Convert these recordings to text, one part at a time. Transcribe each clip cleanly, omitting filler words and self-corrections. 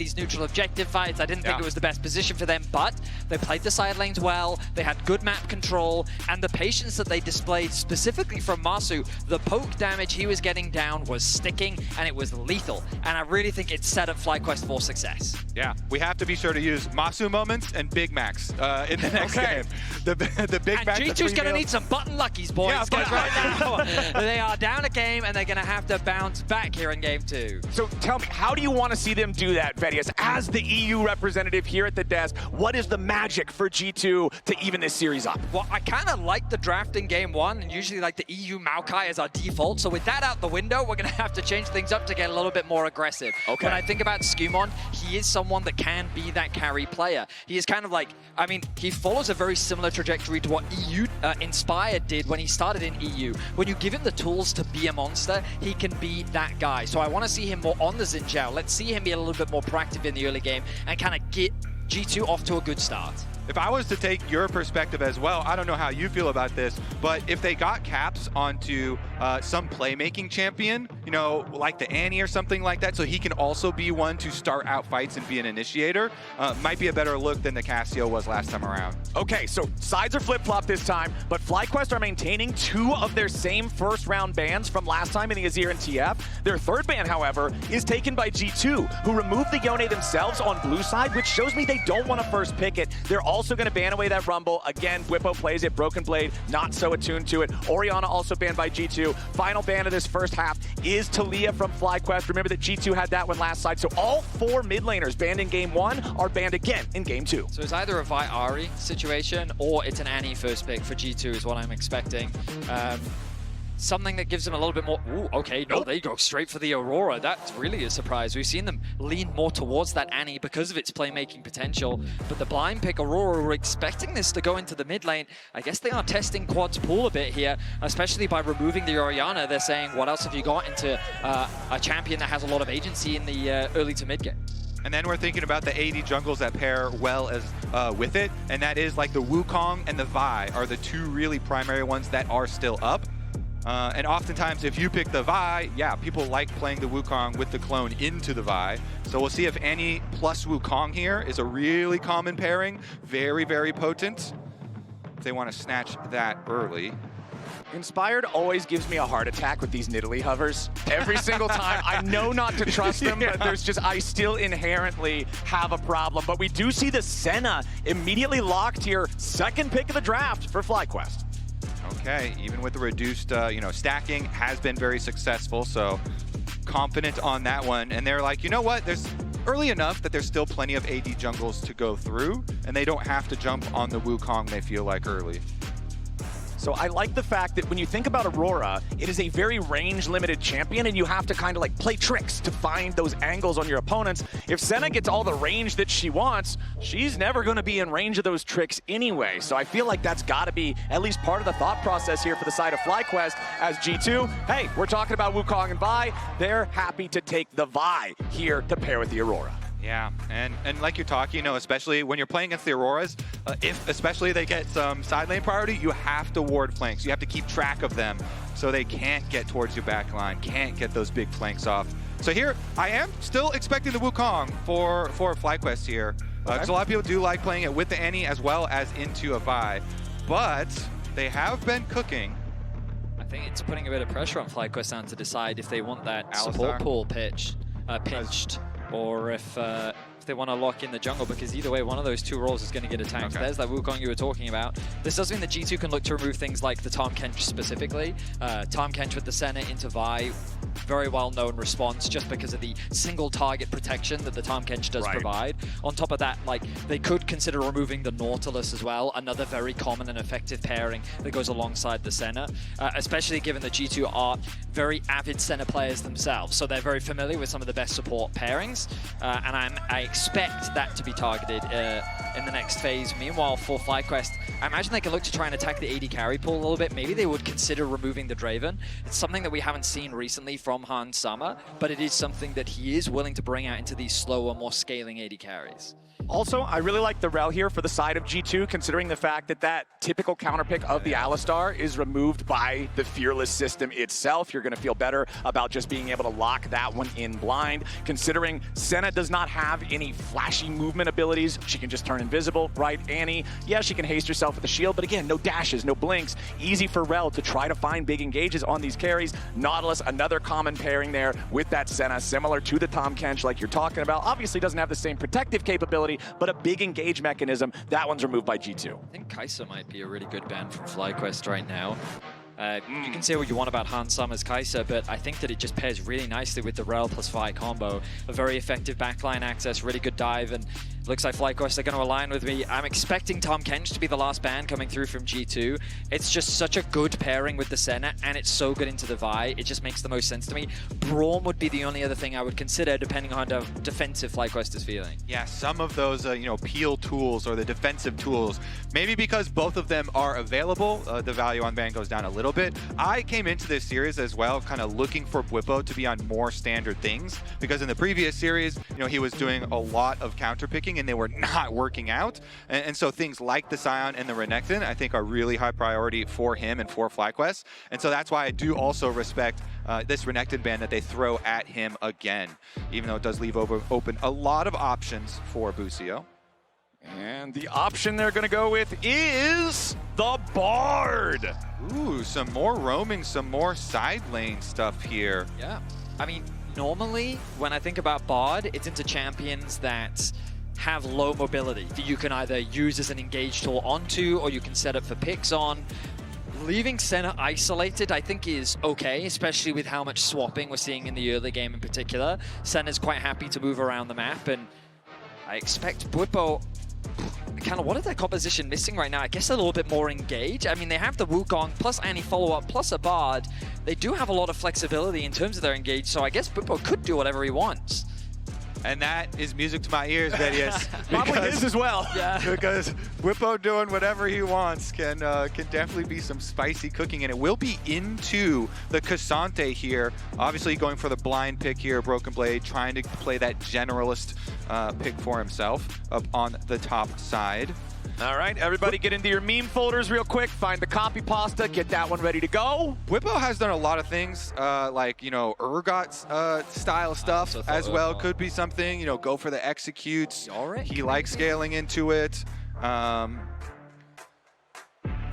these neutral objective fights. I didn't think it was the best position for them, but they played the side lanes well, they had good map control, and the patience that they displayed specifically from Masu, the poke damage he was getting down was sticking, and it was lethal. And I really think it set up FlyQuest for success. Yeah, we have to be sure to use Masu moments and Big Macs in the next game. The Big and Macs. G2's going to need some button luckies, boys, Yeah, because right now they are down a game, and they're going to have to bounce back here in game 2. So tell me, how do you want to see them do that, Vedius? As the EU representative here at the desk, what is the magic for G2 to even this series up? Well, I kind of like the draft in game 1, and usually like the EU Maokai as our default. So with that out the window, we're going to have to change things up to get a little bit more aggressive. Okay. When I think about Skumon, he is someone that can be that carry player. He is kind of like, I mean, he follows a very similar trajectory to what EU Inspired did when he started in EU. When you give him the tools to be a monster, he can be that guy. So I want to see him more on the Xin Zhao. Let's see him be a little bit more proactive in the early game and kind of get G2 off to a good start. If I was to take your perspective as well, I don't know how you feel about this, but if they got caps onto some playmaking champion, you know, like the Annie or something like that, so he can also be one to start out fights and be an initiator, might be a better look than the Cassio was last time around. Okay, so sides are flip-flop this time, but FlyQuest are maintaining 2 of their same first-round bans from last time in the Azir and TF. Their third ban, however, is taken by G2, who removed the Yone themselves on blue side, which shows me they don't want to first pick it. They're also going to ban away that Rumble. Again, Whippo plays it, Broken Blade, not so attuned to it. Orianna also banned by G2. Final ban of this first half is Talia from FlyQuest. Remember that G2 had that one last side, so all 4 mid laners banned in game 1 are banned again in game 2. So it's either a Vi Ahri situation or it's an Annie first pick for G2 is what I'm expecting. Something that gives them a little bit more... Ooh, okay, no, they go straight for the Aurora. That's really a surprise. We've seen them lean more towards that Annie because of its playmaking potential. But the blind pick Aurora, we're expecting this to go into the mid lane. I guess they are testing Quad's pool a bit here, especially by removing the Orianna. They're saying, what else have you got into a champion that has a lot of agency in the early to mid game? And then we're thinking about the AD jungles that pair well as with it, and that is like the Wukong and the Vi are the 2 really primary ones that are still up. And oftentimes, if you pick the Vi, yeah, people like playing the Wukong with the clone into the Vi. So we'll see if Annie plus Wukong here is a really common pairing. Very, very potent. If they want to snatch that early. Inspired always gives me a heart attack with these Nidalee hovers. Every single time. I know not to trust them, but there's just, I still inherently have a problem. But we do see the Senna immediately locked here. Second pick of the draft for FlyQuest. Okay, even with the reduced, stacking has been very successful, so confident on that one. And they're like, you know what? There's early enough that there's still plenty of AD jungles to go through, and they don't have to jump on the Wukong they feel like early. So I like the fact that when you think about Aurora, it is a very range-limited champion, and you have to kind of like play tricks to find those angles on your opponents. If Senna gets all the range that she wants, she's never going to be in range of those tricks anyway. So I feel like that's got to be at least part of the thought process here for the side of FlyQuest as G2. Hey, we're talking about Wukong and Vi. They're happy to take the Vi here to pair with the Aurora. Yeah, and like you're talking, especially when you're playing against the Auroras, if especially they get some side lane priority, you have to ward flanks. You have to keep track of them so they can't get towards your back line, can't get those big flanks off. So here, I am still expecting the Wukong for FlyQuest here. Because a lot of people do like playing it with the Annie as well as into a Vi. But they have been cooking. I think it's putting a bit of pressure on FlyQuest now to decide if they want that support pool pinched. Or if they want to lock in the jungle, because either way, one of those 2 roles is going to get attacked. Okay. There's that Wukong you were talking about. This does mean that G2 can look to remove things like the Tahm Kench specifically. Tahm Kench with the Senna into Vi, very well-known response just because of the single target protection that the Tahm Kench does provide. On top of that, like, they could consider removing the Nautilus as well, another very common and effective pairing that goes alongside the Senna, especially given that G2 are very avid Senna players themselves, so they're very familiar with some of the best support pairings, and I expect expect that to be targeted in the next phase. Meanwhile, for FlyQuest, I imagine they can look to try and attack the AD carry pool a little bit. Maybe they would consider removing the Draven. It's something that we haven't seen recently from Hans Sama, but it is something that he is willing to bring out into these slower, more scaling AD carries. Also, I really like the Rel here for the side of G2, considering the fact that that typical counterpick of the Alistar is removed by the Fearless system itself. You're going to feel better about just being able to lock that one in blind. Considering Senna does not have any flashy movement abilities, she can just turn invisible, right? Annie, yeah, she can haste herself with the shield, but again, no dashes, no blinks. Easy for Rel to try to find big engages on these carries. Nautilus, another common pairing there with that Senna, similar to the Tahm Kench like you're talking about. Obviously doesn't have the same protective capability, but a big engage mechanism. That one's removed by G2. I think Kai'Sa might be a really good ban from FlyQuest right now. You can say what you want about Hans Sama's Kai'Sa, but I think that it just pairs really nicely with the Rel plus Vi combo. A very effective backline access, really good dive, and looks like FlyQuest are going to align with me. I'm expecting Tahm Kench to be the last ban coming through from G2. It's just such a good pairing with the Senna, and it's so good into the Vi. It just makes the most sense to me. Braum would be the only other thing I would consider, depending on how defensive FlyQuest is feeling. Yeah, some of those, peel tools or the defensive tools, maybe because both of them are available, the value on ban goes down a little bit. I came into this series as well, kind of looking for Bwipo to be on more standard things, because in the previous series, he was doing a lot of counter picking and they were not working out. And so things like the Scion and the Renekton, I think, are really high priority for him and for FlyQuest. And so that's why I do also respect this Renekton ban that they throw at him again, even though it does leave open a lot of options for Busio. And the option they're going to go with is the Bard. Ooh, some more roaming, some more side lane stuff here. Yeah. I mean, normally when I think about Bard, it's into champions that have low mobility that you can either use as an engage tool onto or you can set up for picks on. Leaving Senna isolated, I think, is okay, especially with how much swapping we're seeing in the early game in particular. Senna's quite happy to move around the map, and I expect Bwipo, what is their composition missing right now? I guess a little bit more engage. I mean, they have the Wukong plus Annie follow-up plus a Bard. They do have a lot of flexibility in terms of their engage, so I guess Bwipo could do whatever he wants. And that is music to my ears, Vedius. Probably his as well. Yeah. Because Bwipo doing whatever he wants can definitely be some spicy cooking, and it will be into the Cassante here. Obviously going for the blind pick here, Broken Blade, trying to play that generalist pick for himself up on the top side. All right, everybody get into your meme folders real quick, find the copy pasta, get that one ready to go. Bwipo has done a lot of things, like, Urgot style stuff as well. Could be something, go for the executes. He likes scaling into it.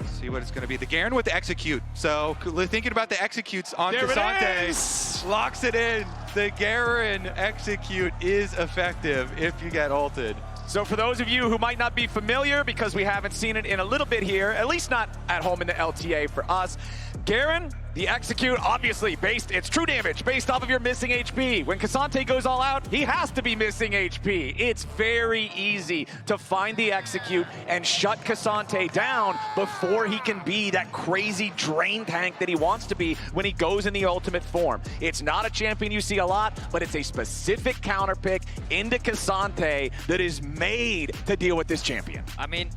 See what it's going to be. The Garen with the execute. So thinking about the executes on Cassante, locks it in. The Garen execute is effective if you get ulted. So for those of you who might not be familiar, because we haven't seen it in a little bit here, at least not at home in the LTA for us, Garen, the execute, obviously it's true damage based off of your missing HP. When Cassante goes all out, he has to be missing HP. It's very easy to find the execute and shut Cassante down before he can be that crazy drain tank that he wants to be when he goes in the ultimate form. It's not a champion you see a lot, but it's a specific counter pick into Cassante that is made to deal with this champion. I mean,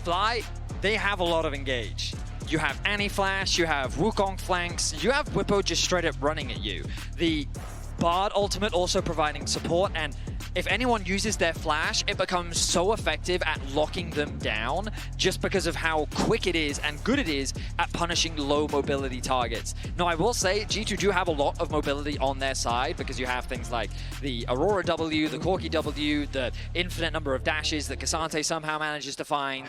Fly, they have a lot of engage. You have Annie Flash, you have Wukong flanks, you have Bwipo just straight up running at you. The Bard ultimate also providing support, and if anyone uses their flash, it becomes so effective at locking them down just because of how quick it is and good it is at punishing low mobility targets. Now, I will say G2 do have a lot of mobility on their side because you have things like the Aurora W, the Corki W, the infinite number of dashes that Cassante somehow manages to find.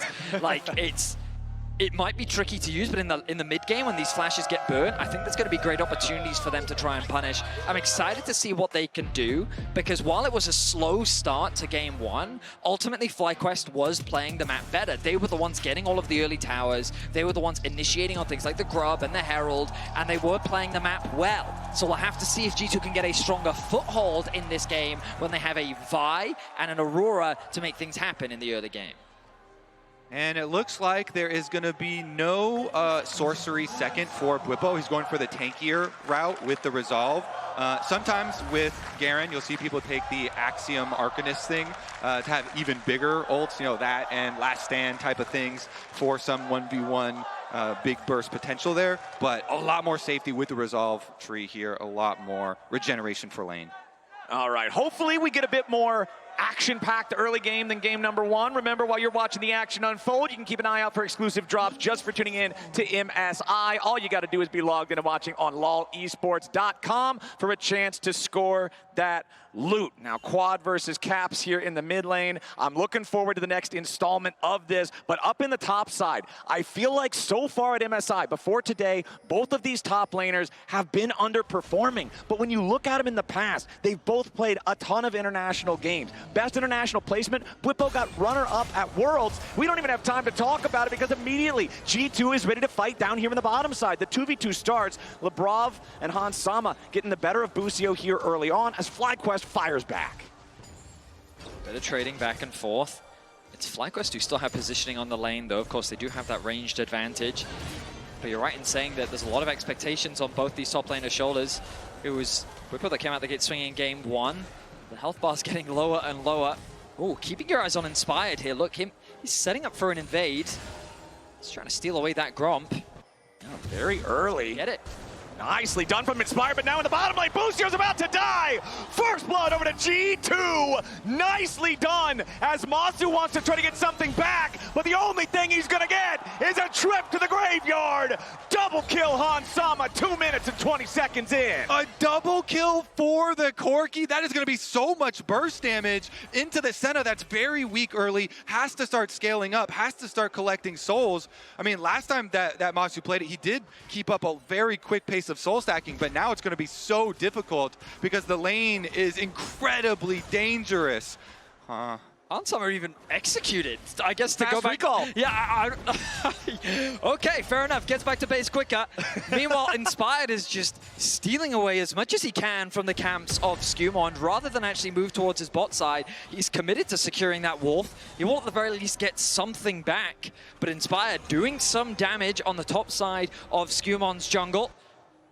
It might be tricky to use, but in the mid game when these flashes get burnt, I think there's going to be great opportunities for them to try and punish. I'm excited to see what they can do, because while it was a slow start to game one, ultimately FlyQuest was playing the map better. They were the ones getting all of the early towers. They were the ones initiating on things like the Grub and the Herald, and they were playing the map well. So we'll have to see if G2 can get a stronger foothold in this game when they have a Vi and an Aurora to make things happen in the early game. And it looks like there is going to be no sorcery second for Bwipo. He's going for the tankier route with the resolve. Sometimes with Garen, you'll see people take the Axiom Arcanist thing to have even bigger ults, you know, that and Last Stand type of things for some 1v1 big burst potential there. But a lot more safety with the resolve tree here, a lot more regeneration for lane. All right, hopefully we get a bit more action-packed early game than game number one. Remember, while you're watching the action unfold, you can keep an eye out for exclusive drops just for tuning in to MSI. All you got to do is be logged in and watching on LoLEsports.com for a chance to score that loot. Now, Quad versus Caps here in the mid lane. I'm looking forward to the next installment of this, but up in the top side, I feel like so far at MSI, before today, both of these top laners have been underperforming. But when you look at them in the past, they've both played a ton of international games. Best international placement, Bwipo got runner-up at Worlds. We don't even have time to talk about it because immediately G2 is ready to fight down here in the bottom side. The 2v2 starts, Lebrov and Hans Sama getting the better of Busio here early on as FlyQuest fires back. Bit of trading back and forth. It's FlyQuest who still have positioning on the lane, though. Of course, they do have that ranged advantage. But you're right in saying that there's a lot of expectations on both these top laners' shoulders. It was Bwipo that came out the gate swinging in game one. The health bar's getting lower and lower. Oh, keeping your eyes on Inspired here. Look, he's setting up for an invade. He's trying to steal away that Gromp. Oh, very early. Get it. Nicely done from Inspired, but now in the bottom lane, Busio's about to die! First blood over to G2! Nicely done, as Masu wants to try to get something back, but the only thing he's gonna get is a trip to the graveyard! Double kill Hans Sama, 2 minutes and 20 seconds in! A double kill for the Corki. That is going to be so much burst damage into the Senna that's very weak early, has to start scaling up, has to start collecting souls. I mean, last time that Masu played it, he did keep up a very quick pace of soul stacking, but now it's going to be so difficult because the lane is incredibly dangerous. Ansama even executed, I guess, to Fast go back. recall. Yeah, okay, fair enough. Gets back to base quicker. Meanwhile, Inspired is just stealing away as much as he can from the camps of Skewmond. Rather than actually move towards his bot side, he's committed to securing that wolf. He will at the very least get something back, but Inspired doing some damage on the top side of Skewmond's jungle.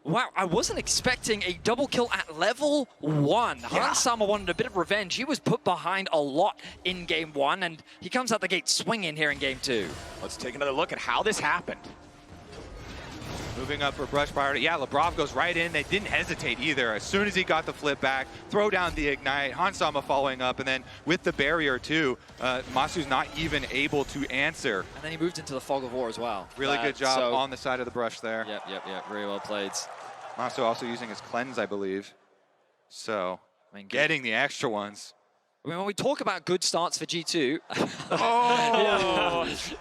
Wow, I wasn't expecting a double kill at level 1. Yeah. Hans Sama wanted a bit of revenge. He was put behind a lot in game 1, and he comes out the gate swinging here in game 2. Let's take another look at how this happened. Moving up for brush priority. Yeah, Lebrov goes right in. They didn't hesitate either. As soon as he got the flip back, throw down the ignite, Hans Sama following up, and then with the barrier too, Masu's not even able to answer. And then he moved into the fog of war as well. Really good job on the side of the brush there. Yep, very well played. Masu also using his cleanse, I believe. So, I mean, getting the extra ones. I mean, when we talk about good starts for G2,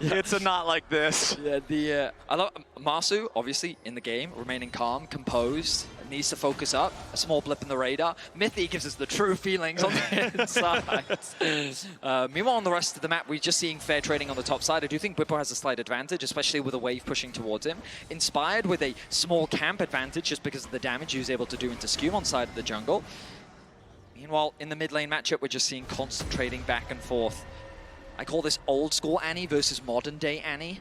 It's a not like this. yeah, I love Masu, obviously, in the game, remaining calm, composed, needs to focus up. A small blip in the radar. Mithy gives us the true feelings on the inside. Meanwhile, on the rest of the map, we're just seeing fair trading on the top side. I do think Bwipo has a slight advantage, especially with a wave pushing towards him. Inspired with a small camp advantage just because of the damage he was able to do into Skewmon side of the jungle. Meanwhile, in the mid lane matchup, we're just seeing constant trading back and forth. I call this old school Annie versus modern day Annie,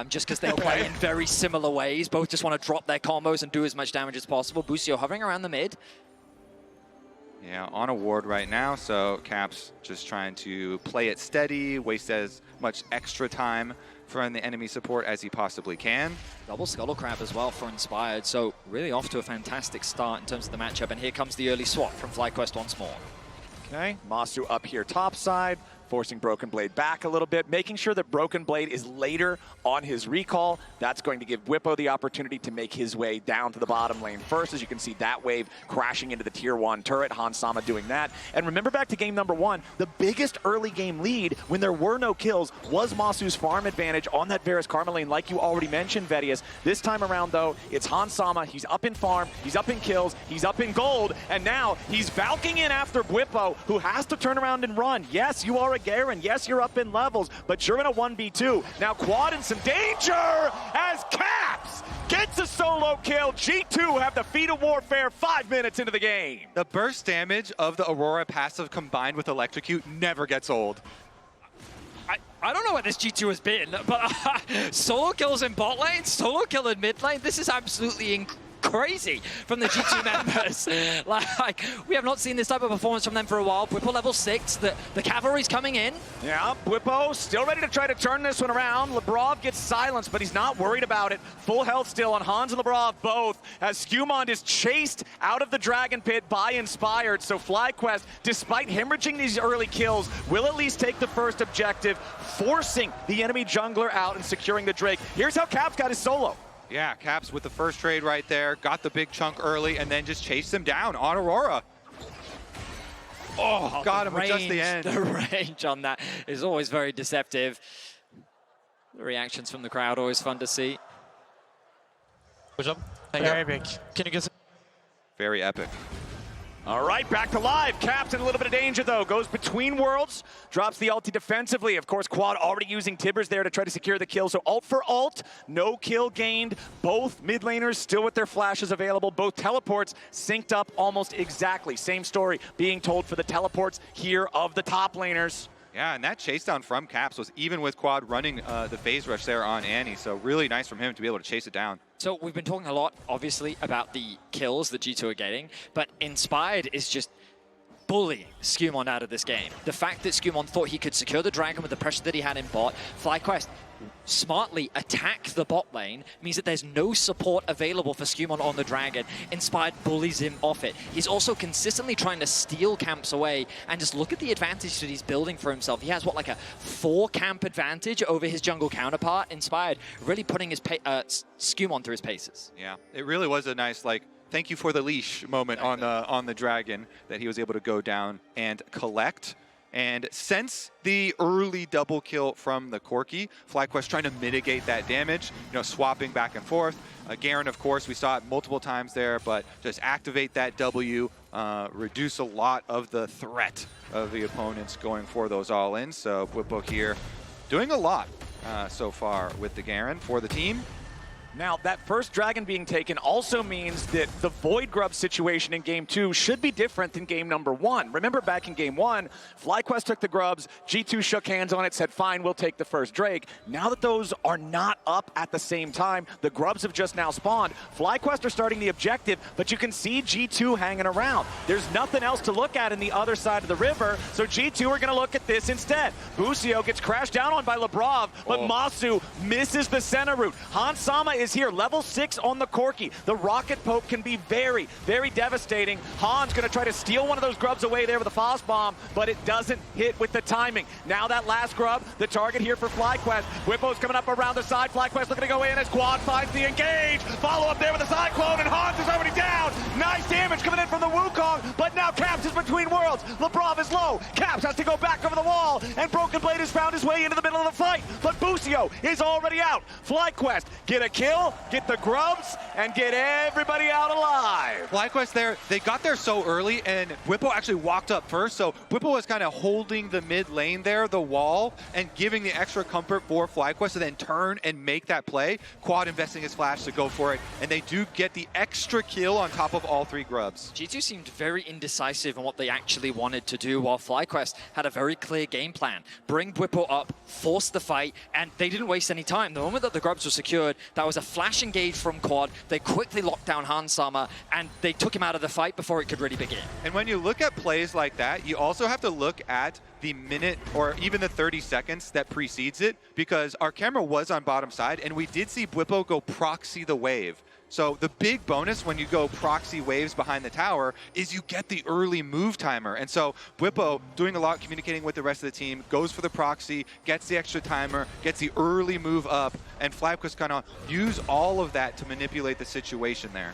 just because they play in very similar ways. Both just want to drop their combos and do as much damage as possible. Busio hovering around the mid. Yeah, on a ward right now, so Caps just trying to play it steady, waste as much extra time from the enemy support as he possibly can. Double Scuttle Crab as well for Inspired, so really off to a fantastic start in terms of the matchup. And here comes the early swap from FlyQuest once more. Okay, Masu up here top side, forcing Broken Blade back a little bit, making sure that Broken Blade is later on his recall. That's going to give Bwipo the opportunity to make his way down to the bottom lane first. As you can see, that wave crashing into the tier 1 turret, Hans Sama doing that. And remember back to game number 1, the biggest early game lead when there were no kills was Masu's farm advantage on that Varus Karma lane, like you already mentioned, Vedius. This time around, though, it's Hans Sama. He's up in farm, he's up in kills, he's up in gold, and now he's valking in after Bwipo, who has to turn around and run. Yes, you are a Garen. Yes, you're up in levels, but you're in a 1v2. Now Quad in some danger as Caps gets a solo kill. G2 have the feat of warfare 5 minutes into the game. The burst damage of the Aurora passive combined with Electrocute never gets old. I don't know what this G2 has been, but solo kills in bot lane, solo kill in mid lane, this is absolutely crazy from the G2 members. Like, we have not seen this type of performance from them for a while. Bwipo level 6, the cavalry's coming in. Yeah, Bwipo still ready to try to turn this one around. Lebrov gets silenced, but he's not worried about it. Full health still on Hans and Lebrov both, as Skumond is chased out of the Dragon Pit by Inspired. So FlyQuest, despite hemorrhaging these early kills, will at least take the first objective, forcing the enemy jungler out and securing the Drake. Here's how Caps got his solo. Yeah, Caps with the first trade right there, got the big chunk early, and then just chased him down on Aurora. Oh, got him at just the end. The range on that is always very deceptive. The reactions from the crowd, always fun to see. Good job. Very big. Can you get... Very epic. All right, back to live. Caps in a little bit of danger, though. Goes between worlds, drops the ulti defensively. Of course, Quad already using Tibbers there to try to secure the kill. So ult for ult, no kill gained. Both mid laners still with their flashes available. Both teleports synced up almost exactly. Same story being told for the teleports here of the top laners. Yeah, and that chase down from Caps was even with Quad running the phase rush there on Annie. So really nice from him to be able to chase it down. So we've been talking a lot, obviously, about the kills that G2 are getting, but Inspired is just bullying Skumond out of this game. The fact that Skumond thought he could secure the Dragon with the pressure that he had in bot, FlyQuest smartly attack the bot lane, means that there's no support available for Skumond on the Dragon. Inspired bullies him off it. He's also consistently trying to steal camps away, and just look at the advantage that he's building for himself. He has, what, like a 4 camp advantage over his jungle counterpart. Inspired really putting his Skumond through his paces. Yeah, it really was a nice, like, thank you for the leash moment on the Dragon that he was able to go down and collect. And since the early double kill from the Corki, FlyQuest trying to mitigate that damage, swapping back and forth. Garen, of course, we saw it multiple times there, but just activate that W, reduce a lot of the threat of the opponents going for those all-ins. So Bwipo here doing a lot so far with the Garen for the team. Now, that first Dragon being taken also means that the Void Grub situation in Game 2 should be different than Game number 1. Remember back in Game 1, FlyQuest took the Grubs, G2 shook hands on it, said, fine, we'll take the first Drake. Now that those are not up at the same time, the Grubs have just now spawned. FlyQuest are starting the objective, but you can see G2 hanging around. There's nothing else to look at in the other side of the river, so G2 are going to look at this instead. Busio gets crashed down on by Lebrov, but Masu misses the center route. Hans Sama is here, level 6 on the Corki. The rocket poke can be very, very devastating. Han's going to try to steal one of those Grubs away there with a Phos Bomb, but it doesn't hit with the timing. Now that last Grub, the target here for FlyQuest. Bwipo's coming up around the side. FlyQuest looking to go in as Quad finds the engage. Follow up there with a Cyclone, and Hans is already down. Nice damage coming in from the Wukong, but now Caps is between worlds. Lebrov is low. Caps has to go back over the wall, and Broken Blade has found his way into the middle of the fight, but Busio is already out. FlyQuest get a kill, get the Grubs, and get everybody out alive. FlyQuest there, they got there so early, and Bwipo actually walked up first, so Bwipo was kind of holding the mid lane there, the wall, and giving the extra comfort for FlyQuest to then turn and make that play. Quad investing his flash to go for it, and they do get the extra kill on top of all 3 Grubs. G2 seemed very indecisive on what they actually wanted to do, while FlyQuest had a very clear game plan. Bring Bwipo up, force the fight, and they didn't waste any time. The moment that the Grubs were secured, that was a flash engage from Quad. They quickly locked down Hans Sama, and they took him out of the fight before it could really begin. And when you look at plays like that, you also have to look at the minute or even the 30 seconds that precedes it, because our camera was on bottom side, and we did see Bwipo go proxy the wave. So the big bonus when you go proxy waves behind the tower is you get the early move timer. And so Bwipo, doing a lot, communicating with the rest of the team, goes for the proxy, gets the extra timer, gets the early move up, and FlyQuest kind of use all of that to manipulate the situation there.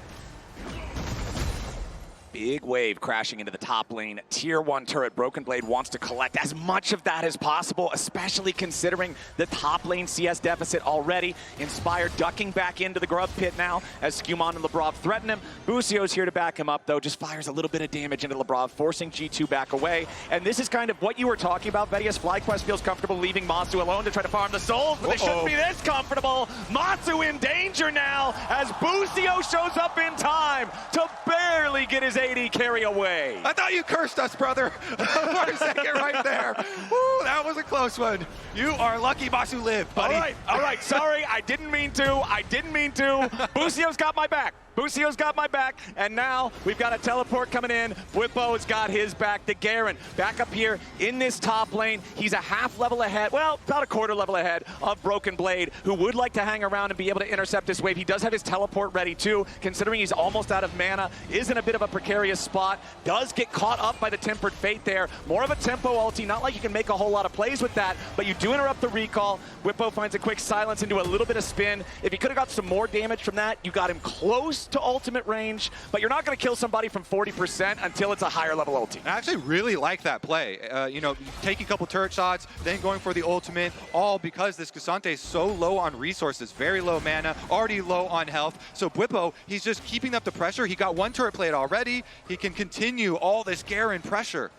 Big wave crashing into the top lane. Tier 1 turret. Broken Blade wants to collect as much of that as possible, especially considering the top lane CS deficit already. Inspired ducking back into the Grub pit now as Skumond and Lebrov threaten him. Busio's here to back him up, though. Just fires a little bit of damage into Lebrov, forcing G2 back away. And this is kind of what you were talking about, Betty, as FlyQuest feels comfortable leaving Masu alone to try to farm the souls, but they shouldn't be this comfortable. Masu in danger now as Busio shows up in time to barely get his AD carry away. I thought you cursed us, brother, for a second right there. Woo, that was was a close one. You are lucky Masu lived, buddy. All right, sorry, I didn't mean to. Busio's got my back. And now we've got a teleport coming in. Whippo's got his back. The Garen back up here in this top lane. He's a half level ahead, well, about a quarter level ahead of Broken Blade, who would like to hang around and be able to intercept this wave. He does have his teleport ready too, considering he's almost out of mana, is in a bit of a precarious spot, does get caught up by the Tempered Fate there. More of a tempo ulti, not like you can make a whole lot of plays with that, but you do interrupt the recall. Whippo finds a quick silence into a little bit of spin. If he could have got some more damage from that, you got him close to ultimate range, but you're not going to kill somebody from 40% until it's a higher level ulti. I actually really like that play. You know, taking a couple turret shots, then going for the ultimate, all because this Cassante is so low on resources, very low mana, already low on health. So Whippo, he's just keeping up the pressure. He got one turret plate already. He can continue all this Garen pressure.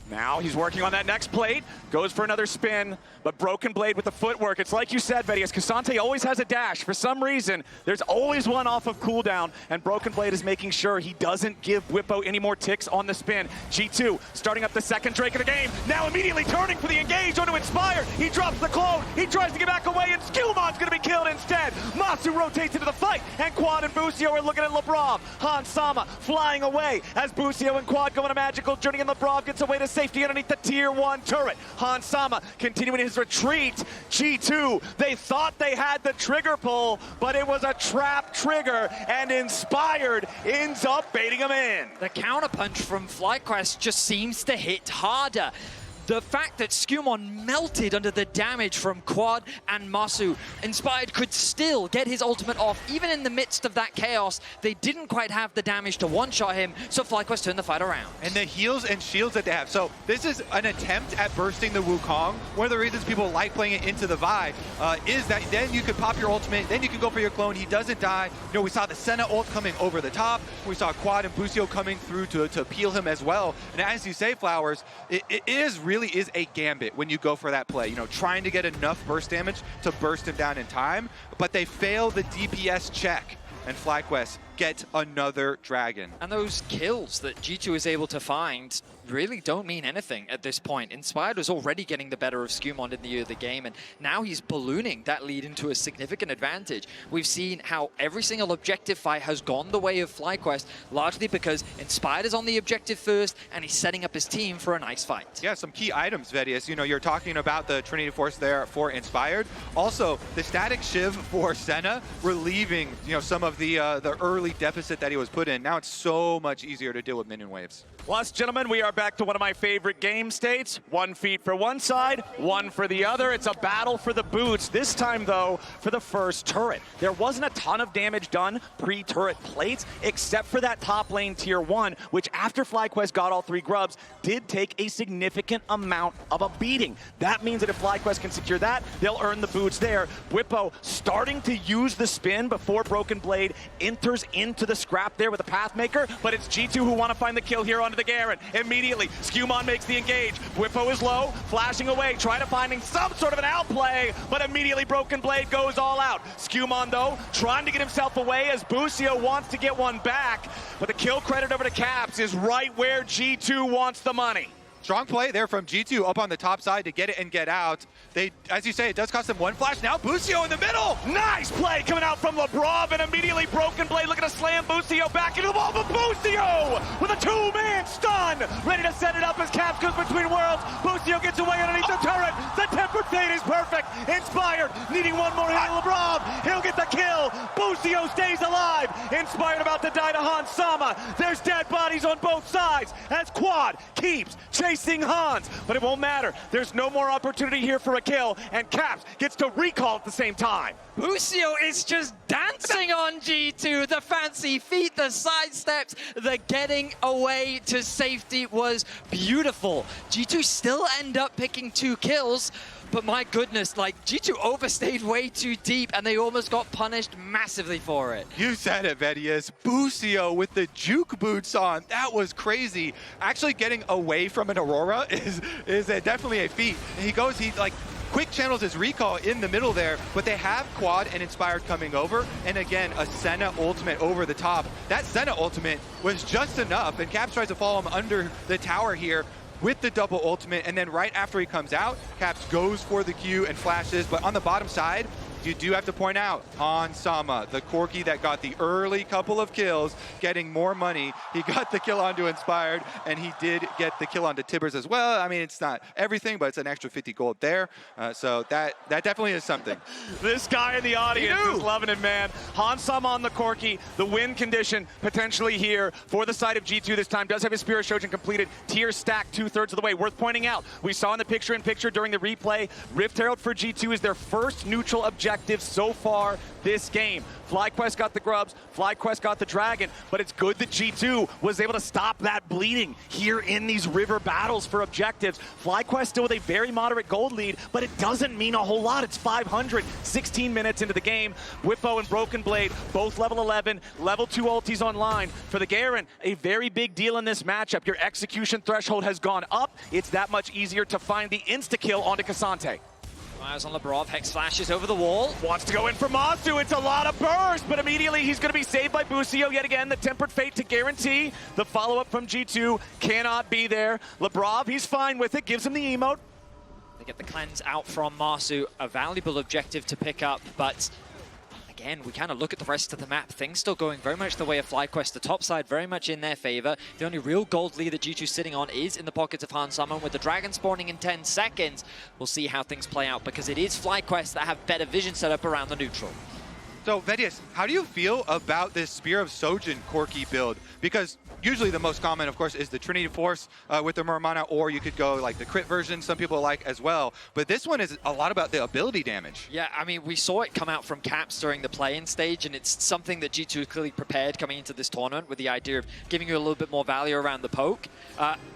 Now he's working on that next plate, goes for another spin, but Broken Blade with the footwork. It's like you said, Vedius, Cassante always has a dash. For some reason, there's always one off of cooldown, and Broken Blade is making sure he doesn't give Whippo any more ticks on the spin. G2 starting up the second Drake of the game, now immediately turning for the engage onto Inspire. He drops the clone, he tries to get back away, and Skillmon's gonna be killed instead. Masu rotates into the fight, and Quad and Busio are looking at Labrov. Han Sama flying away as Busio and Quad go on a magical journey, and Labrov gets away to safety underneath the tier 1 turret. Han Sama continuing his retreat. G2, they thought they had the trigger pull, but it was a trap trigger, and Inspired ends up baiting him in. The counterpunch from FlyQuest just seems to hit harder. The fact that Skewmon melted under the damage from Quad and Masu, Inspired could still get his ultimate off. Even in the midst of that chaos, they didn't quite have the damage to one-shot him, so FlyQuest turned the fight around. And the heals and shields that they have. So this is an attempt at bursting the Wukong. One of the reasons people like playing it into the Vi is that then you could pop your ultimate, then you can go for your clone. He doesn't die. You know, we saw the Senna ult coming over the top. We saw Quad and Busio coming through to peel him as well. And as you say, Flowers, it really is a gambit when you go for that play. You know, trying to get enough burst damage to burst him down in time, but they fail the DPS check, and FlyQuest get another dragon. And those kills that G2 is able to find really don't mean anything at this point. Inspired was already getting the better of Skewmon in the game, and now he's ballooning that lead into a significant advantage. We've seen how every single objective fight has gone the way of FlyQuest, largely because Inspired is on the objective first, and he's setting up his team for a nice fight. Yeah, some key items, Vedius. You know, you're talking about the Trinity Force there for Inspired. Also, the Static Shiv for Senna, relieving, you know, some of the early deficit that he was put in. Now it's so much easier to deal with minion waves. Well, gentlemen, we are back to one of my favorite game states. 1 feat for one side, 1 for the other. It's a battle for the boots. This time, though, for the first turret. There wasn't a ton of damage done pre-turret plates, except for that top lane tier 1, which after FlyQuest got all 3 grubs, did take a significant amount of a beating. That means that if FlyQuest can secure that, they'll earn the boots there. Whippo starting to use the spin before Broken Blade enters into the scrap there with a Pathmaker, but it's G2 who want to find the kill here onto the Garen. Immediately, Skewmon makes the engage. Whippo is low, flashing away, trying to finding some sort of an outplay, but immediately Broken Blade goes all out. Skewmon, though, trying to get himself away as Busio wants to get one back, but the kill credit over to Caps is right where G2 wants the money. Strong play there from G2 up on the top side to get it and get out. They, as you say, it does cost them 1 flash. Now Busio in the middle. Nice play coming out from Labrov, and immediately Broken Blade looking to slam Busio back into the ball, but Busio with a 2-man stun, ready to set it up as Caps goes between worlds. Busio gets away underneath the turret. The Tempered Fate is perfect. Inspired, needing one more hit to Labrov. He'll get the kill. Busio stays alive. Inspired about to die to Han Sama. There's dead bodies on both sides as Quad keeps chasing Hans, but it won't matter. There's no more opportunity here for a kill, and Caps gets to recall at the same time. Busio is just dancing on G2. The fancy feet, the side steps, the getting away to safety was beautiful. G2 still end up picking 2 kills, but my goodness, like, G2 overstayed way too deep, and they almost got punished massively for it. You said it, Vedius. Busio with the juke boots on. That was crazy. Actually getting away from an Aurora is definitely a feat. And he like quick channels his recall in the middle there, but they have Quad and Inspired coming over, and again, a Senna ultimate over the top. That Senna ultimate was just enough, and Caps tries to follow him under the tower here. with the double ultimate, and then right after he comes out, Caps goes for the Q and flashes, but on the bottom side, you do have to point out Han Sama, the Corki that got the early couple of kills, getting more money. He got the kill onto Inspired, and he did get the kill onto Tibbers as well. I mean, it's not everything, but it's an extra 50 gold there. So that definitely is something. This guy in the audience is loving it, man. Han Sama on the Corki, the win condition potentially here for the side of G2 this time. Does have his Spirit Shoujin completed. Tier stacked 2/3 of the way. Worth pointing out, we saw in the picture-in-picture during the replay, Rift Herald for G2 is their first neutral objective so far this game. FlyQuest got the grubs, FlyQuest got the dragon, but it's good that G2 was able to stop that bleeding here in these river battles for objectives. FlyQuest still with a very moderate gold lead, but it doesn't mean a whole lot. It's 500, 16 minutes into the game. Whippo and Broken Blade, both level 11, level 2 ultis online. For the Garen, a very big deal in this matchup. Your execution threshold has gone up. It's that much easier to find the insta-kill onto Cassante. Fires on Labrov, Hex flashes over the wall. Wants to go in for Masu, it's a lot of burst, but immediately he's going to be saved by Busio yet again. The Tempered Fate to guarantee the follow-up from G2 cannot be there. Labrov, he's fine with it, gives him the emote. They get the cleanse out from Masu, a valuable objective to pick up, but again, we kind of look at the rest of the map. Things still going very much the way of FlyQuest. The top side very much in their favor. The only real gold lead that G2 sitting on is in the pockets of Han Sama. With the dragon spawning in 10 seconds, we'll see how things play out because it is FlyQuest that have better vision set up around the neutral. So, Vedius, how do you feel about this Spear of Sojin Corki build? Because usually the most common, of course, is the Trinity Force with the Muramana, or you could go like the crit version, some people like as well. But this one is a lot about the ability damage. Yeah, I mean, we saw it come out from Caps during the play-in stage, and it's something that G2 clearly prepared coming into this tournament with the idea of giving you a little bit more value around the poke.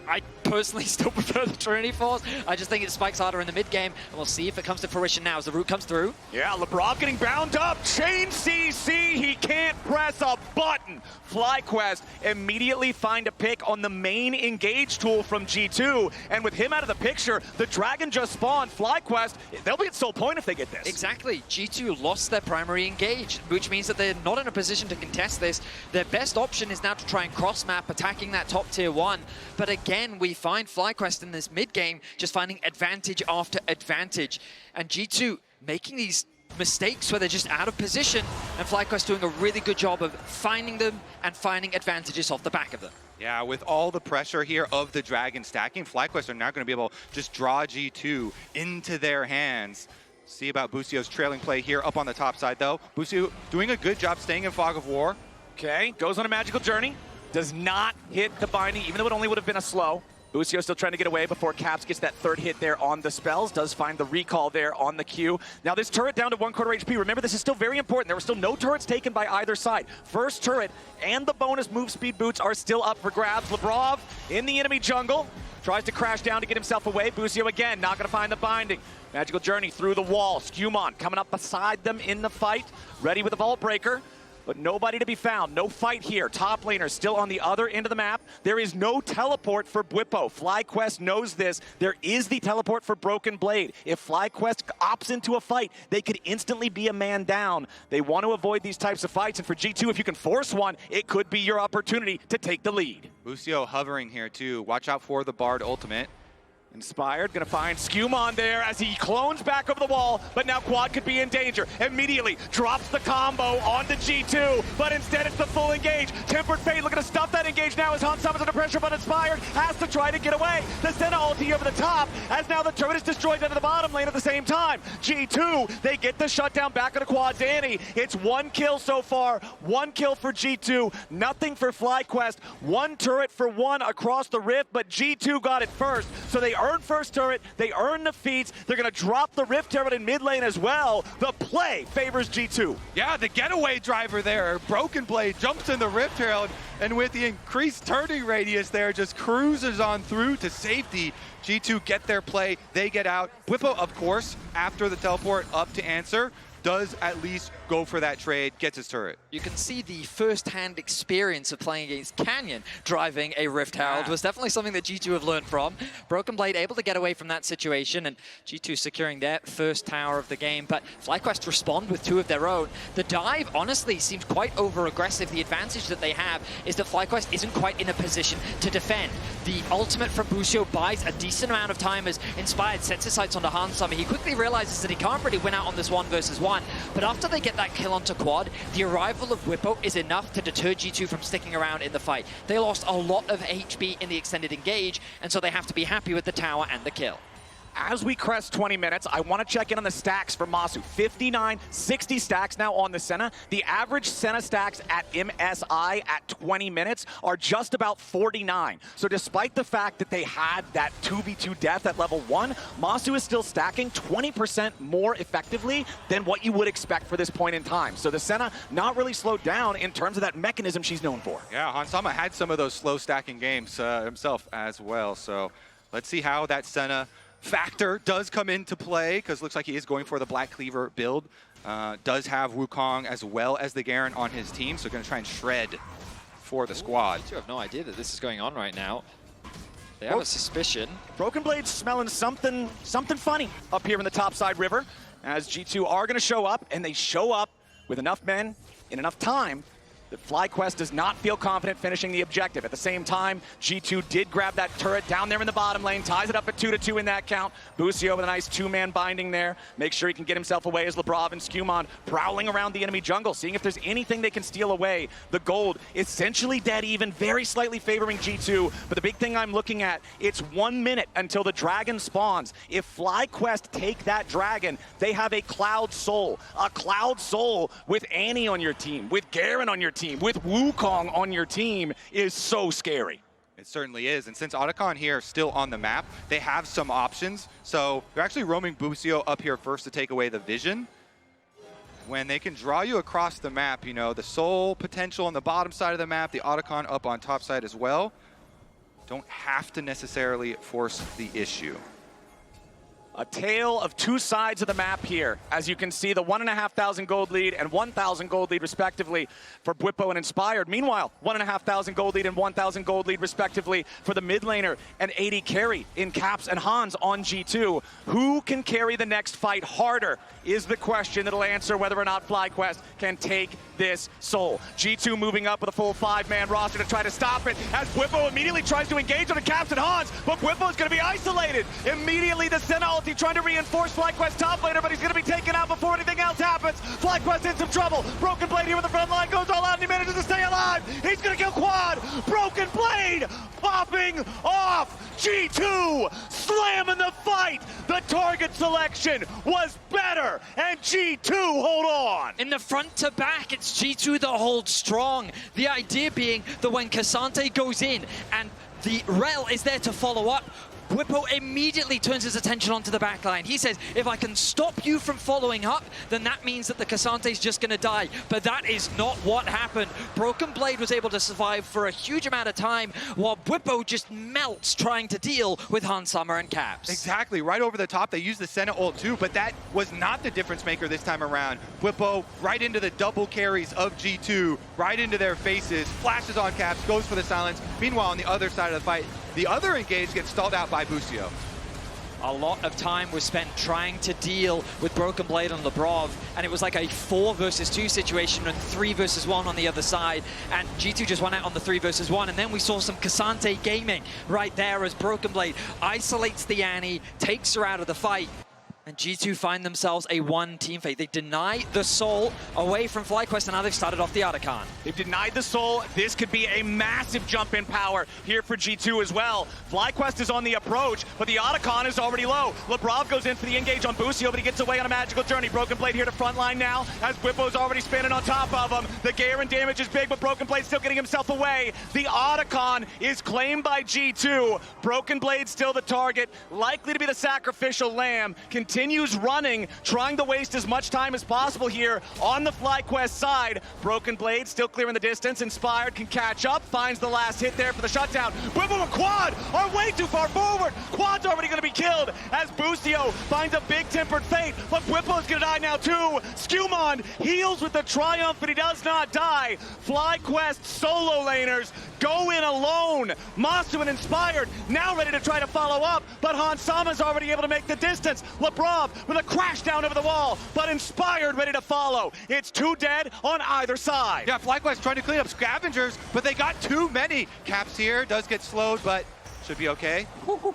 I personally still prefer the Trinity Force. I just think it spikes harder in the mid-game, and we'll see if it comes to fruition now as the root comes through. Yeah, Labrov getting bound up. Chain CC, he can't press a button. FlyQuest immediately find a pick on the main engage tool from G2, and with him out of the picture, the dragon just spawned. FlyQuest, they'll be at sole point if they get this. Exactly. G2 lost their primary engage, which means that they're not in a position to contest this. Their best option is now to try and cross-map, attacking that top tier 1. But again, we find FlyQuest in this mid-game just finding advantage after advantage. And G2 making these mistakes where they're just out of position, and FlyQuest doing a really good job of finding them and finding advantages off the back of them. Yeah, with all the pressure here of the dragon stacking, FlyQuest are now going to be able to just draw G2 into their hands. See about Busio's trailing play here up on the top side, though. Busio doing a good job staying in Fog of War. Okay, goes on a magical journey. Does not hit the binding, even though it only would have been a slow. Busio still trying to get away before Caps gets that third hit there on the spells. Does find the recall there on the Q. Now this turret down to 1/4 HP. Remember, this is still very important. There were still no turrets taken by either side. First turret and the bonus move speed boots are still up for grabs. Labrov in the enemy jungle. Tries to crash down to get himself away. Busio again, not going to find the binding. Magical journey through the wall. Skewmon coming up beside them in the fight. Ready with a Vault Breaker. But nobody to be found. No fight here. Top laner still on the other end of the map. There is no teleport for Bwipo. FlyQuest knows this. There is the teleport for Broken Blade. If FlyQuest opts into a fight, they could instantly be a man down. They want to avoid these types of fights, and for G2, if you can force one, it could be your opportunity to take the lead. Busio hovering here too. Watch out for the Bard ultimate. Inspired, gonna find Skewmon there as he clones back over the wall, but now Quad could be in danger. Immediately drops the combo onto G2, but instead it's the full engage. Tempered Fate looking to stop that engage now as Han Sama's under pressure, but Inspired has to try to get away. The Senna ulti over the top, as now the turret is destroyed into the bottom lane at the same time. G2, they get the shutdown back into Quad Danny. It's 1 kill so far, 1 kill for G2, nothing for FlyQuest. 1 turret for 1 across the rift, but G2 got it first, so they earn first turret, they earn the feats, they're gonna drop the rift turret in mid lane as well. The play favors G2. Yeah, the getaway driver there. Broken Blade jumps in the Rift Herald, and with the increased turning radius there, just cruises on through to safety. G2 get their play, they get out. Bwipo, of course, after the teleport up to answer. does at least go for that trade, gets his turret. You can see the first-hand experience of playing against Canyon driving a Rift Herald was definitely something that G2 have learned from. Broken Blade able to get away from that situation, and G2 securing their first tower of the game, but FlyQuest respond with 2 of their own. The dive, honestly, seems quite over-aggressive. The advantage that they have is that FlyQuest isn't quite in a position to defend. The ultimate from Busio buys a decent amount of time as Inspired sets his sights onto Hansama. He quickly realizes that he can't really win out on this 1 versus 1, but after they get that kill onto Quad, the arrival of Whippo is enough to deter G2 from sticking around in the fight. They lost a lot of HP in the extended engage, and so they have to be happy with the tower and the kill. As we crest 20 minutes, I want to check in on the stacks for Masu. 59, 60 stacks now on the Senna. The average Senna stacks at MSI at 20 minutes are just about 49. So despite the fact that they had that 2v2 death at level 1, Masu is still stacking 20% more effectively than what you would expect for this point in time. So the Senna not really slowed down in terms of that mechanism she's known for. Yeah, Hansama had some of those slow stacking games himself as well. So let's see how that Senna factor does come into play, because looks like he is going for the Black Cleaver build. Does have Wukong as well as the Garen on his team, so going to try and shred for the squad. You have no idea that this is going on right now. They have a suspicion. Broken Blade's smelling something funny up here in the topside river, as G2 are going to show up, and they show up with enough men in enough time that FlyQuest does not feel confident finishing the objective. At the same time, G2 did grab that turret down there in the bottom lane, ties it up at 2-2 in that count. Busio with a nice 2-man binding there. Make sure he can get himself away as Lebrav and Skumon prowling around the enemy jungle, seeing if there's anything they can steal away. The gold essentially dead even, very slightly favoring G2, but the big thing I'm looking at, it's 1 minute until the dragon spawns. If FlyQuest take that dragon, they have a Cloud Soul. A Cloud Soul with Annie on your team, with Garen on your team, with Wukong on your team is so scary. It certainly is, and since Otacon here is still on the map, they have some options. So they're actually roaming Busio up here first to take away the vision. When they can draw you across the map, you know, the Soul potential on the bottom side of the map, the Otacon up on top side as well, don't have to necessarily force the issue. A tale of 2 sides of the map here. As you can see, the 1,500 gold lead and 1,000 gold lead respectively for Bwipo and Inspired. Meanwhile, 1,500 gold lead and 1,000 gold lead respectively for the mid laner and AD carry in Caps and Hans on G2. Who can carry the next fight harder is the question that'll answer whether or not FlyQuest can take this Soul. G2 moving up with a full 5-man roster to try to stop it as Bwipo immediately tries to engage on the Caps and Hans, but Bwipo is going to be isolated. Immediately the Senna ulti trying to reinforce FlyQuest top laner, but he's going to be taken out before anything else happens. FlyQuest in some trouble. Broken Blade here with the front line, goes all out and he manages to stay alive. He's going to kill Quad. Broken Blade popping off. G2 slamming the fight. The target selection was better, and G2 hold on. In the front to back, it's G2 that holds strong. The idea being that when Cassante goes in and the Rel is there to follow up, Bwipo immediately turns his attention onto the backline. He says, if I can stop you from following up, then that means that the Cassante's just going to die. But that is not what happened. Broken Blade was able to survive for a huge amount of time, while Bwipo just melts trying to deal with Hansama and Caps. Exactly, right over the top. They used the Senna ult too, but that was not the difference maker this time around. Bwipo right into the double carries of G2, right into their faces, flashes on Caps, goes for the silence. Meanwhile, on the other side of the fight, the other engage gets stalled out by Busio. A lot of time was spent trying to deal with Broken Blade on Lebrav, and it was like a 4 versus 2 situation and 3 versus 1 on the other side, and G2 just went out on the 3 versus 1, and then we saw some Cassante gaming right there as Broken Blade isolates the Annie, takes her out of the fight. And G2 find themselves a 1-team fate. They deny the Soul away from FlyQuest, and now they've started off the Otacon. They've denied the Soul. This could be a massive jump in power here for G2 as well. FlyQuest is on the approach, but the Otacon is already low. Lebrav goes in for the engage on Busio, but he gets away on a magical journey. Broken Blade here to front line now, as Bwipo's already spinning on top of him. The Garen damage is big, but Broken Blade still getting himself away. The Otacon is claimed by G2. Broken Blade still the target, likely to be the sacrificial lamb. continues running, trying to waste as much time as possible here on the FlyQuest side. Broken Blade still clearing the distance. Inspired can catch up, finds the last hit there for the shutdown. Whipple and Quad are way too far forward. Quad's already going to be killed as Boostio finds a big Tempered Fate, but Whipple is going to die now too. Skewmon heals with the Triumph, but he does not die. FlyQuest solo laners go in alone. Masu and Inspired now ready to try to follow up, but Hansama's already able to make the distance. Lebrov with a crash down over the wall, but Inspired ready to follow. It's two dead on either side. Yeah, FlyQuest trying to clean up scavengers, but they got too many. Caps here, does get slowed, but should be okay.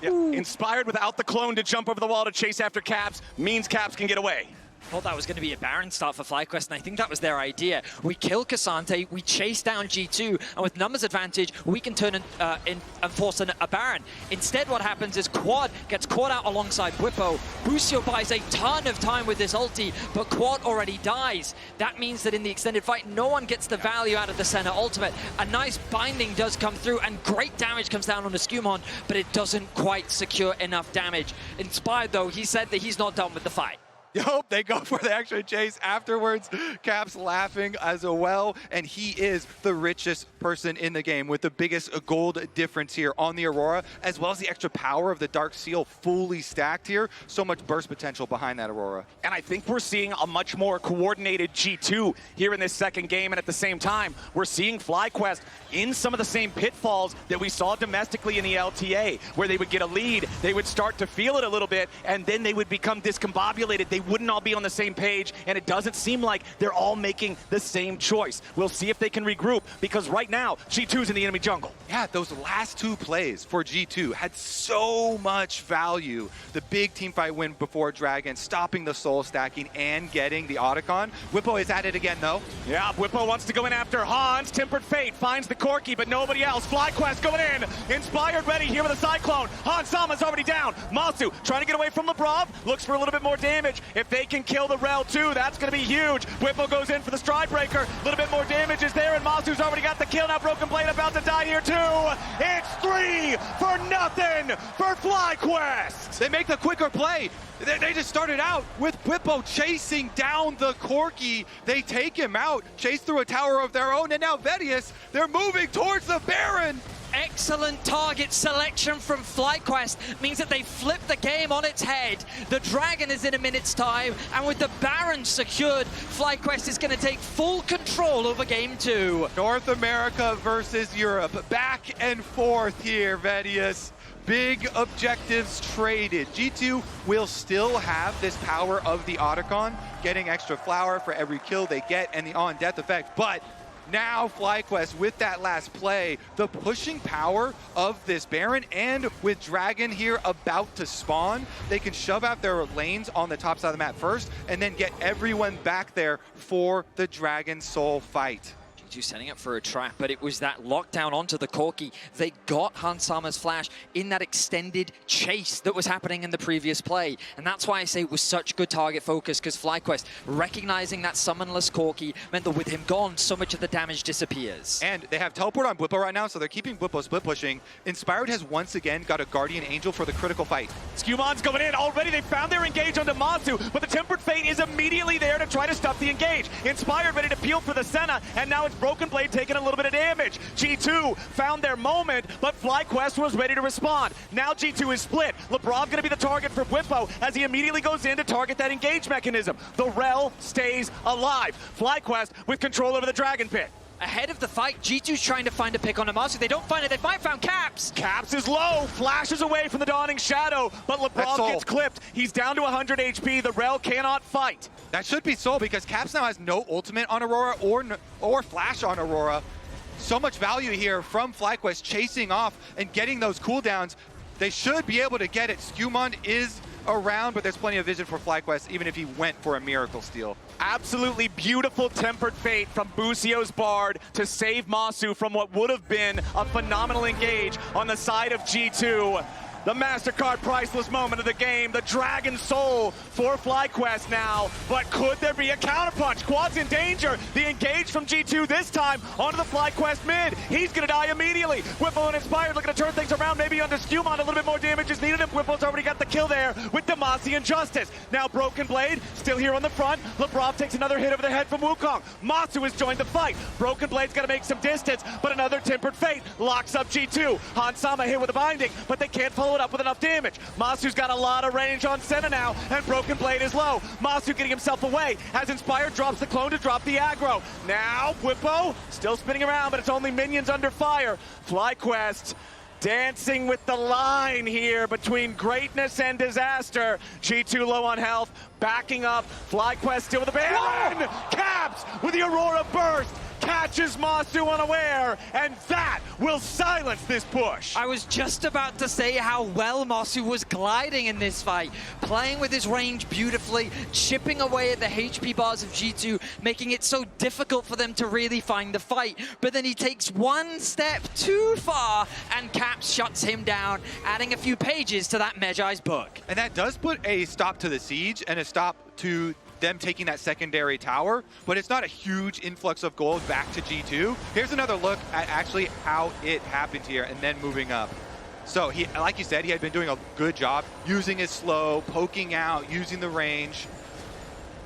Yeah. Inspired without the clone to jump over the wall to chase after Caps means Caps can get away. Thought that was going to be a Baron start for FlyQuest, and I think that was their idea. We kill Cassante, we chase down G2, and with numbers advantage, we can turn and force a Baron. Instead, what happens is Quad gets caught out alongside Whippo. Busio buys a ton of time with this ulti, but Quad already dies. That means that in the extended fight, no one gets the value out of the center ultimate. A nice binding does come through, and great damage comes down on the Skewmon, but it doesn't quite secure enough damage. Inspired, though, he said that he's not done with the fight. Yup, they go for the extra chase afterwards. Caps laughing as well, and he is the richest person in the game with the biggest gold difference here on the Aurora, as well as the extra power of the Dark Seal fully stacked here. So much burst potential behind that Aurora. And I think we're seeing a much more coordinated G2 here in this second game, and at the same time, we're seeing FlyQuest in some of the same pitfalls that we saw domestically in the LTA, where they would get a lead, they would start to feel it a little bit, and then they would become discombobulated. They wouldn't all be on the same page, and it doesn't seem like they're all making the same choice. We'll see if they can regroup, because right now, G2's in the enemy jungle. Yeah, those last two plays for G2 had so much value. The big teamfight win before Dragon, stopping the soul stacking and getting the Otacon. Whippo is at it again, though. Yeah, Whippo wants to go in after Hans. Tempered Fate finds the Corki, but nobody else. FlyQuest going in. Inspired ready here with a Cyclone. Hansama's already down. Masu trying to get away from Lebrov. Looks for a little bit more damage. If they can kill the Rel too, that's going to be huge. Whippo goes in for the Stride Breaker. A little bit more damage is there, and Masu's already got the kill. Now Broken Blade about to die here too. It's 3-0 for FlyQuest. They make the quicker play. They just started out with Whippo chasing down the Corki. They take him out, chase through a tower of their own, and now Vedius, they're moving towards the Baron. Excellent target selection from FlyQuest means that they flip the game on its head. The Dragon is in a minute's time, and with the Baron secured, FlyQuest is going to take full control over Game 2. North America versus Europe, back and forth here, Vedius. Big objectives traded. G2 will still have this power of the Otacon, getting extra flower for every kill they get and the on-death effect, but now FlyQuest with that last play, the pushing power of this Baron, and with Dragon here about to spawn, they can shove out their lanes on the top side of the map first and then get everyone back there for the Dragon Soul fight. G2 setting up for a trap, but it was that lockdown onto the Corki. They got Hansama's flash in that extended chase that was happening in the previous play. And that's why I say it was such good target focus, because FlyQuest, recognizing that summonless Corki, meant that with him gone, so much of the damage disappears. And they have teleport on Whippo right now, so they're keeping Whippo split pushing. Inspired has once again got a Guardian Angel for the critical fight. Skewmon's going in already. They found their engage onto Masu, but the Tempered Fate is immediately there to try to stop the engage. Inspired ready to peel for the Senna, and now it's Broken Blade taking a little bit of damage. G2 found their moment, but FlyQuest was ready to respond. Now G2 is split. Lebrov gonna be the target for Whippo as he immediately goes in to target that engage mechanism. The Rel stays alive. FlyQuest with control over the Dragon Pit. Ahead of the fight, G2's trying to find a pick on Amasu. They don't find it. They might found Caps. Caps is low, flashes away from the Dawning Shadow, but Lebrov gets clipped. He's down to 100 HP. The Rel cannot fight. That should be Soul, because Caps now has no ultimate on Aurora or flash on Aurora. So much value here from FlyQuest chasing off and getting those cooldowns. They should be able to get it. Skewmon is around, but there's plenty of vision for FlyQuest, even if he went for a Miracle Steal. Absolutely beautiful Tempered Fate from Busio's Bard to save Masu from what would have been a phenomenal engage on the side of G2. The MasterCard priceless moment of the game. The Dragon Soul for FlyQuest now. But could there be a counterpunch? Quad's in danger. The engage from G2 this time onto the FlyQuest mid. He's going to die immediately. Whippo and Inspired looking to turn things around. Maybe onto Skumon. A little bit more damage is needed. And Whippo's already got the kill there with Demacia and Justice. Now Broken Blade still here on the front. Labrov takes another hit over the head from Wukong. Masu has joined the fight. Broken Blade's got to make some distance. But another Tempered Fate locks up G2. Hansama hit with a binding. But they can't follow it up with enough damage. Masu's got a lot of range on Senna now, and Broken Blade is low. Masu getting himself away as Inspired drops the clone to drop the aggro. Now, Whippo still spinning around, but it's only minions under fire. FlyQuest dancing with the line here between greatness and disaster. G2 low on health, backing up. FlyQuest still with the ban. Caps with the Aurora Burst. Catches Masu unaware, and that will silence this push. I was just about to say how well Masu was gliding in this fight, playing with his range beautifully, chipping away at the HP bars of G2, making it so difficult for them to really find the fight. But then he takes one step too far, and Caps shuts him down, adding a few pages to that Medjai's book. And that does put a stop to the siege and a stop to them taking that secondary tower, but it's not a huge influx of gold back to G2. Here's another look at actually how it happened here and then moving up. So he, like you said, he had been doing a good job using his slow, poking out, using the range.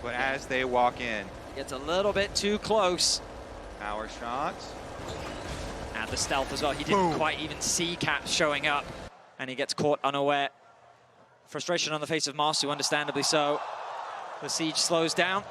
But as they walk in, Gets a little bit too close. power shot. And the stealth as well. He didn't quite even see Caps showing up, and he gets caught unaware. Frustration on the face of Masu, understandably so. The siege slows down,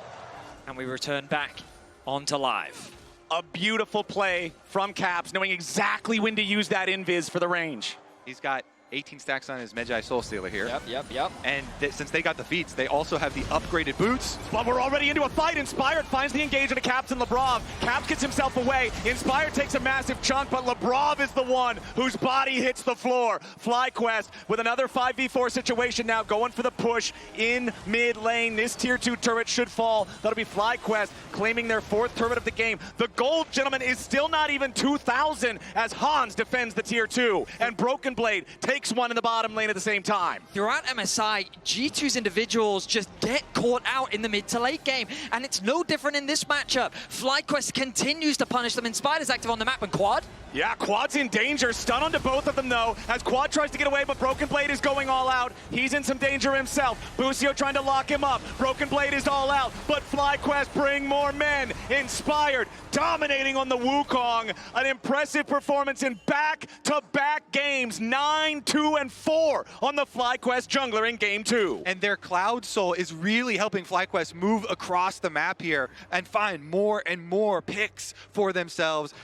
and we return back onto live. A beautiful play from Caps, knowing exactly when to use that invis for the range. He's got 18 stacks on his Medjai Soul Stealer here. Yep. And since they got the feats, they also have the upgraded boots. But we're already into a fight. Inspired finds the engage into Caps and Labrov. Caps gets himself away. Inspired takes a massive chunk, but Labrov is the one whose body hits the floor. FlyQuest with another 5v4 situation now, going for the push in mid lane. This tier 2 turret should fall. That'll be FlyQuest claiming their 4th turret of the game. The gold, gentlemen, is still not even 2,000 as Hans defends the tier 2. And Broken Blade takes one in the bottom lane at the same time. Throughout MSI, G2's individuals just get caught out in the mid to late game, and it's no different in this matchup. FlyQuest continues to punish them. Inspired is active on the map, and Quad? Yeah, Quad's in danger. Stun onto both of them, though, as Quad tries to get away, but Broken Blade is going all out. He's in some danger himself. Busio trying to lock him up. Broken Blade is all out, but FlyQuest bring more men. Inspired, dominating on the Wukong. An impressive performance in back-to-back games. 9, 2, and 4 on the FlyQuest jungler in game 2. And their Cloud Soul is really helping FlyQuest move across the map here and find more and more picks for themselves.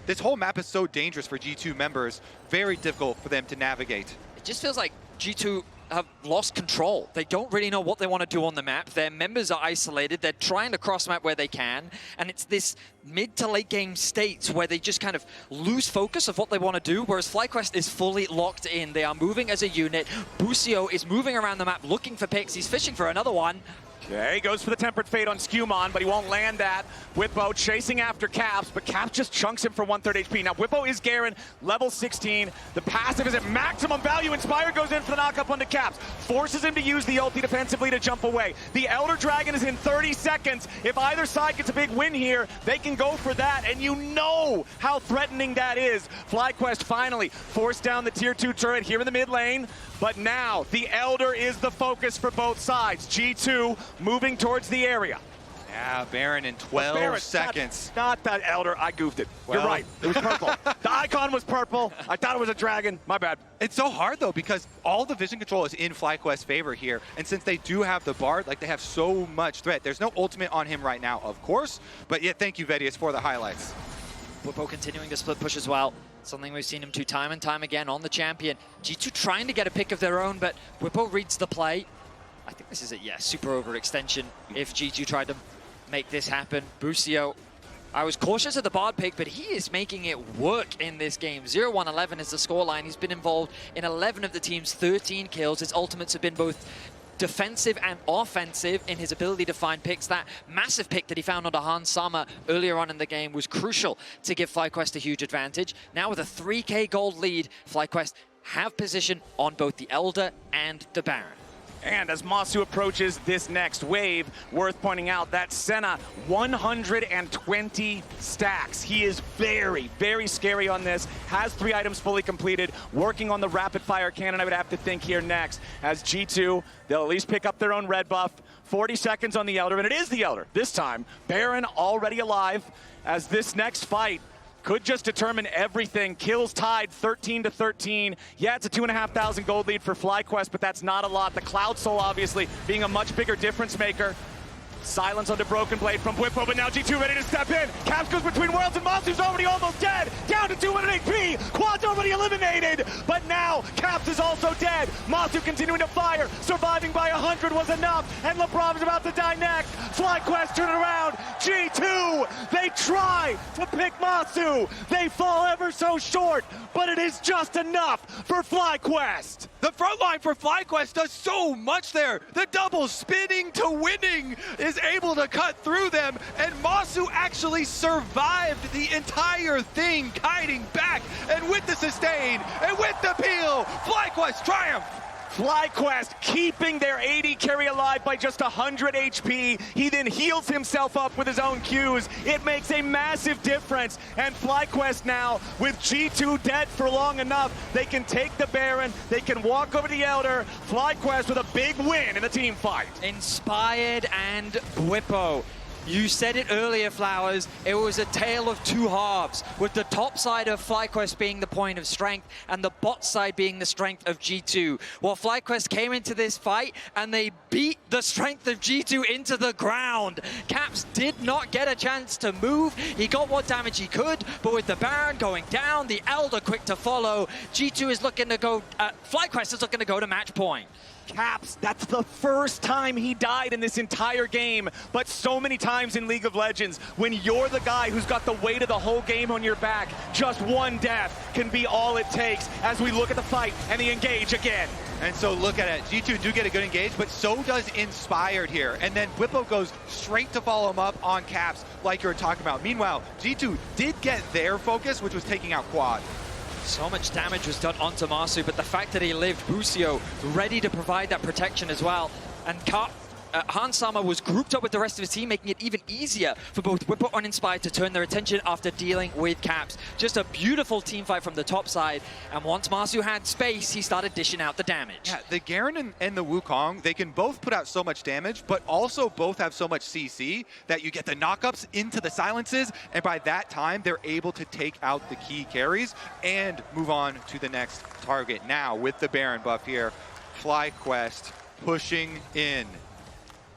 This whole map is so dangerous for G2 members, very difficult for them to navigate. It just feels like G2 have lost control. They don't really know what they want to do on the map. Their members are isolated. They're trying to cross map where they can. And it's this mid to late game states where they just kind of lose focus of what they want to do, whereas FlyQuest is fully locked in. They are moving as a unit. Busio is moving around the map looking for picks. He's fishing for another one. Okay, he goes for the Tempered Fate on Skumon, but he won't land that. Whippo chasing after Caps, but Caps just chunks him for 1/3 HP. Now, Whippo is Garen, level 16. The passive is at maximum value. Inspired goes in for the knockup onto Caps. Forces him to use the ulti defensively to jump away. The Elder Dragon is in 30 seconds. If either side gets a big win here, they can go for that, and you know how threatening that is. FlyQuest finally forced down the tier 2 turret here in the mid lane, but now the Elder is the focus for both sides. G2 moving towards the area. Yeah, Baron in 12 seconds. Not that Elder, I goofed it. You're right, it was purple. The icon was purple. I thought it was a dragon, my bad. It's so hard though, because all the vision control is in FlyQuest's favor here. And since they do have the Bard, like they have so much threat. There's no ultimate on him right now, of course. But yeah, thank you, Vedius, for the highlights. Whippo continuing to split push as well. Something we've seen him do time and time again on the champion. G2 trying to get a pick of their own, but Whippo reads the play. I think this is a, super overextension if G2 tried to make this happen. Busio, I was cautious of the Bard pick, but he is making it work in this game. 0-1-11 is the scoreline. He's been involved in 11 of the team's 13 kills. His ultimates have been both defensive and offensive in his ability to find picks. That massive pick that he found onto Hansama earlier on in the game was crucial to give FlyQuest a huge advantage. Now with a 3K gold lead, FlyQuest have position on both the Elder and the Baron. And as Masu approaches this next wave, worth pointing out that Senna, 120 stacks. He is very, very scary on this, has 3 items fully completed, working on the rapid fire cannon, I would have to think here next. As G2, they'll at least pick up their own red buff, 40 seconds on the Elder, and it is the Elder this time. Baron already alive, as this next fight could just determine everything. Kills tied 13-13. Yeah, it's a 2,500 gold lead for FlyQuest, but that's not a lot. The Cloud Soul obviously being a much bigger difference maker. Silence under Broken Blade from Whippo, but now G2 ready to step in. Caps goes between worlds and Masu's already almost dead. Down to 200 HP. Quad's already eliminated, but now Caps is also dead. Masu continuing to fire. Surviving by 100 was enough, and LeBron's about to die next. FlyQuest turn around. G2, they try to pick Masu. They fall ever so short, but it is just enough for FlyQuest. The front line for FlyQuest does so much there. The double spinning to winning is able to cut through them, and Masu actually survived the entire thing, kiting back, and with the sustain, and with the peel, FlyQuest triumph! FlyQuest keeping their AD carry alive by just 100 HP. He then heals himself up with his own Qs. It makes a massive difference. And FlyQuest now, with G2 dead for long enough, they can take the Baron, they can walk over the Elder. FlyQuest with a big win in the team fight. Inspired and Whippo. You said it earlier, Flowers, it was a tale of two halves, with the top side of FlyQuest being the point of strength and the bot side being the strength of G2. Well, FlyQuest came into this fight and they beat the strength of G2 into the ground. Caps did not get a chance to move. He got what damage he could, but with the Baron going down, the Elder quick to follow, G2 is looking to go, FlyQuest is looking to go to match point. Caps, that's the first time he died in this entire game, but so many times in League of Legends, when you're the guy who's got the weight of the whole game on your back, just one death can be all it takes as we look at the fight and the engage again. And so look at it, G2 do get a good engage, but so does Inspired here. And then Whippo goes straight to follow him up on Caps like you were talking about. Meanwhile, G2 did get their focus, which was taking out Quad. So much damage was done onto Masu, but the fact that he lived, Busio ready to provide that protection as well. And Hans Sama was grouped up with the rest of his team, making it even easier for both Whippo and Inspired to turn their attention after dealing with Caps. Just a beautiful team fight from the top side, and once Masu had space, he started dishing out the damage. Yeah, the Garen and the Wukong, they can both put out so much damage, but also both have so much CC that you get the knockups into the silences, and by that time, they're able to take out the key carries and move on to the next target. Now, with the Baron buff here, FlyQuest pushing in.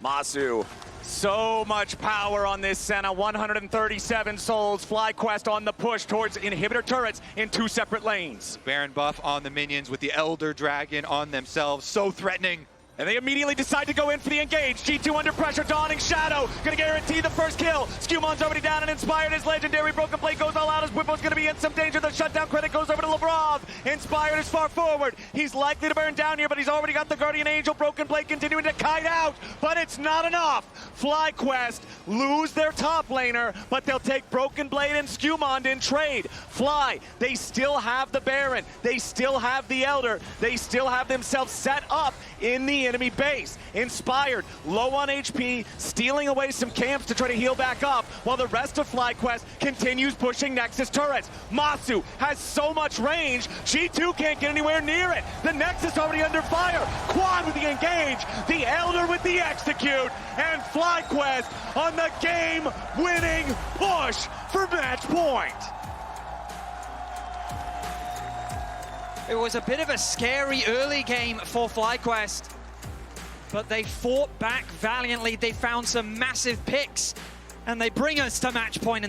Masu, so much power on this Senna, 137 souls. FlyQuest on the push towards inhibitor turrets in 2 separate lanes. Baron buff on the minions with the Elder Dragon on themselves, so threatening. And they immediately decide to go in for the engage. G2 under pressure, Dawning Shadow, gonna guarantee the first kill. Scumon's already down and Inspired is legendary. Broken Blade goes all out as Whippo's gonna be in some danger. The shutdown credit goes over to Lebrov. Inspired is far forward. He's likely to burn down here, but he's already got the Guardian Angel. Broken Blade continuing to kite out, but it's not enough. FlyQuest lose their top laner, but they'll take Broken Blade and Scumond in trade. Fly, they still have the Baron. They still have the Elder. They still have themselves set up in the enemy base. Inspired, low on HP, stealing away some camps to try to heal back up, while the rest of FlyQuest continues pushing Nexus turrets. Masu has so much range, G2 can't get anywhere near it. The Nexus already under fire. Quad with the engage, the Elder with the execute, and FlyQuest on the game-winning push for match point. It was a bit of a scary early game for FlyQuest, but they fought back valiantly. They found some massive picks, and they bring us to match point in the